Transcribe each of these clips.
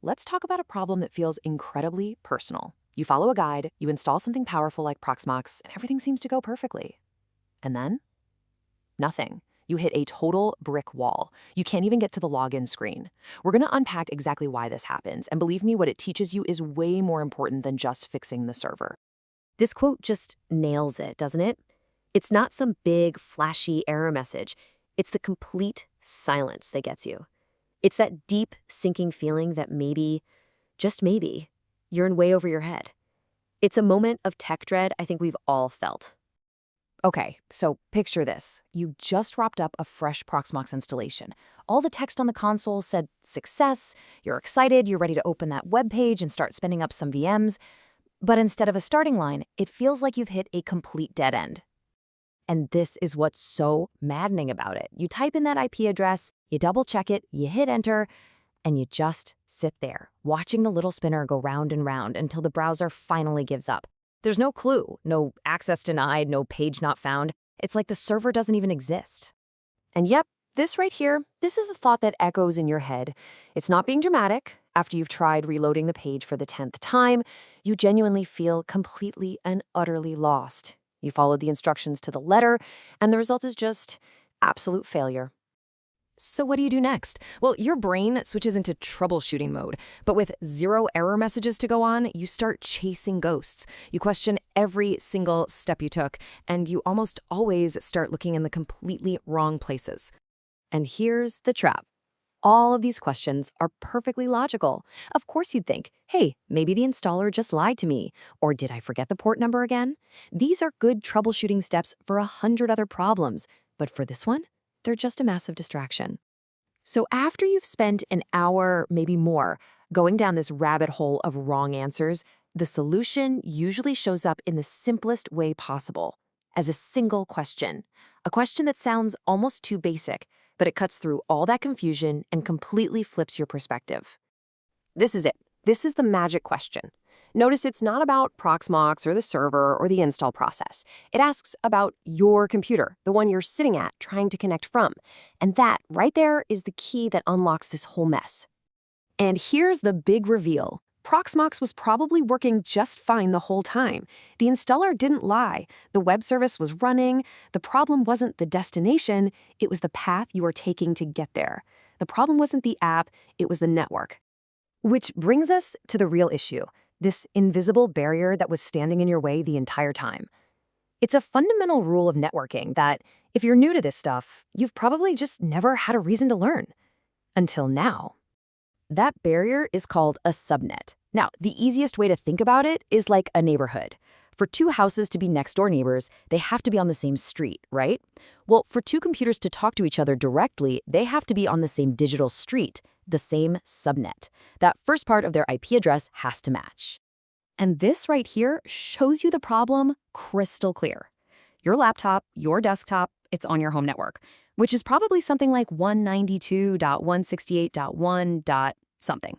let's talk about a problem that feels incredibly personal. You follow a guide, you install something powerful like Proxmox, and everything seems to go perfectly. And then? Nothing. You hit a total brick wall. You can't even get to the login screen. We're going to unpack exactly why this happens, and believe me, what it teaches you is way more important than just fixing the server. This quote just nails it, doesn't it? It's not some big, flashy error message. It's the complete silence that gets you. It's that deep, sinking feeling that maybe, just maybe, you're in way over your head. It's a moment of tech dread I think we've all felt. Okay, so picture this. You just wrapped up a fresh Proxmox installation. All the text on the console said success, you're excited, you're ready to open that web page and start spinning up some VMs. But instead of a starting line, it feels like you've hit a complete dead end. And this is what's so maddening about it. You type in that IP address, you double check it, you hit enter, and you just sit there, watching the little spinner go round and round until the browser finally gives up. There's no clue, no access denied, no page not found. It's like the server doesn't even exist. And yep, this right here, this is the thought that echoes in your head. It's not being dramatic. After you've tried reloading the page for the 10th time, you genuinely feel completely and utterly lost. You followed the instructions to the letter, and the result is just absolute failure. So what do you do next? Well, your brain switches into troubleshooting mode, but with 0 error messages to go on, you start chasing ghosts. You question every single step you took, and you almost always start looking in the completely wrong places. And here's the trap. All of these questions are perfectly logical. Of course you'd think, hey, maybe the installer just lied to me, or did I forget the port number again? These are good troubleshooting steps for 100 other problems, but for this one, they're just a massive distraction. So after you've spent an hour, maybe more, going down this rabbit hole of wrong answers, the solution usually shows up in the simplest way possible, as a single question. A question that sounds almost too basic, but it cuts through all that confusion and completely flips your perspective. This is it. This is the magic question. Notice it's not about Proxmox or the server or the install process. It asks about your computer, the one you're sitting at trying to connect from. And that right there is the key that unlocks this whole mess. And here's the big reveal. Proxmox was probably working just fine the whole time. The installer didn't lie. The web service was running. The problem wasn't the destination, it was the path you were taking to get there. The problem wasn't the app, it was the network. Which brings us to the real issue, this invisible barrier that was standing in your way the entire time. It's a fundamental rule of networking that, if you're new to this stuff, you've probably just never had a reason to learn. Until now. That barrier is called a subnet. Now, the easiest way to think about it is like a neighborhood. For 2 houses to be next-door neighbors, they have to be on the same street, right? Well, for 2 computers to talk to each other directly, they have to be on the same digital street, the same subnet. That first part of their IP address has to match. And this right here shows you the problem crystal clear. Your laptop, your desktop, it's on your home network, which is probably something like 192.168.1. something.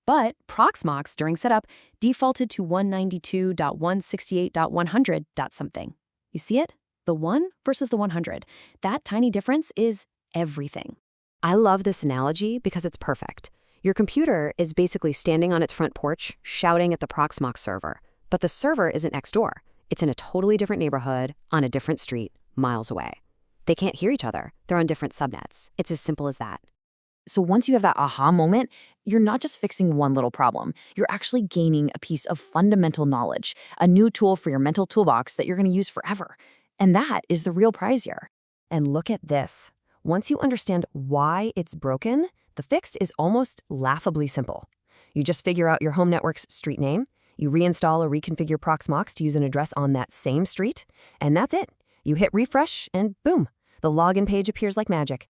But Proxmox, during setup, defaulted to 192.168.100. something. You see it? The 1 versus the 100. That tiny difference is everything. I love this analogy because it's perfect. Your computer is basically standing on its front porch, shouting at the Proxmox server. But the server isn't next door. It's in a totally different neighborhood, on a different street, miles away. They can't hear each other. They're on different subnets. It's as simple as that. So once you have that aha moment, you're not just fixing one little problem. You're actually gaining a piece of fundamental knowledge, a new tool for your mental toolbox that you're going to use forever. And that is the real prize here. And look at this. Once you understand why it's broken, the fix is almost laughably simple. You just figure out your home network's street name, you reinstall or reconfigure Proxmox to use an address on that same street, and that's it. You hit refresh, and boom, the login page appears like magic.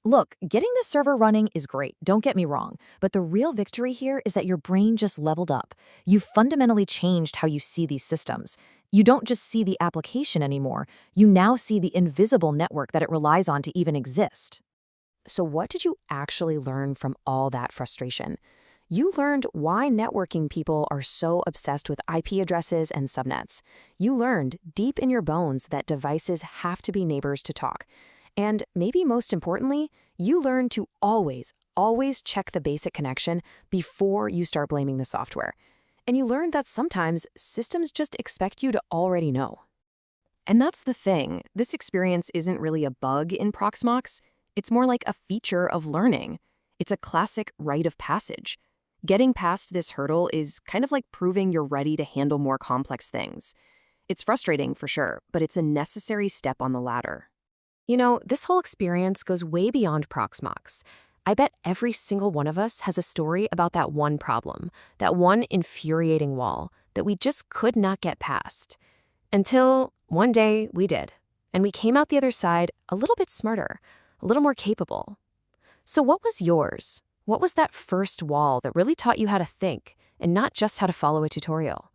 Look, getting the server running is great, don't get me wrong, but the real victory here is that your brain just leveled up. You've fundamentally changed how you see these systems. You don't just see the application anymore, you now see the invisible network that it relies on to even exist. So what did you actually learn from all that frustration? You learned why networking people are so obsessed with IP addresses and subnets. You learned deep in your bones that devices have to be neighbors to talk. And maybe most importantly, you learn to always always check the basic connection before you start blaming the software. And you learn that sometimes systems just expect you to already know. And that's the thing. This experience isn't really a bug in Proxmox. It's more like a feature of learning. It's a classic rite of passage. Getting past this hurdle is kind of like proving you're ready to handle more complex things. It's frustrating for sure, but it's a necessary step on the ladder. You know, this whole experience goes way beyond Proxmox. I bet every single one of us has a story about that one problem, that one infuriating wall that we just could not get past. Until one day we did, and we came out the other side a little bit smarter, a little more capable. So what was yours? What was that first wall that really taught you how to think and not just how to follow a tutorial?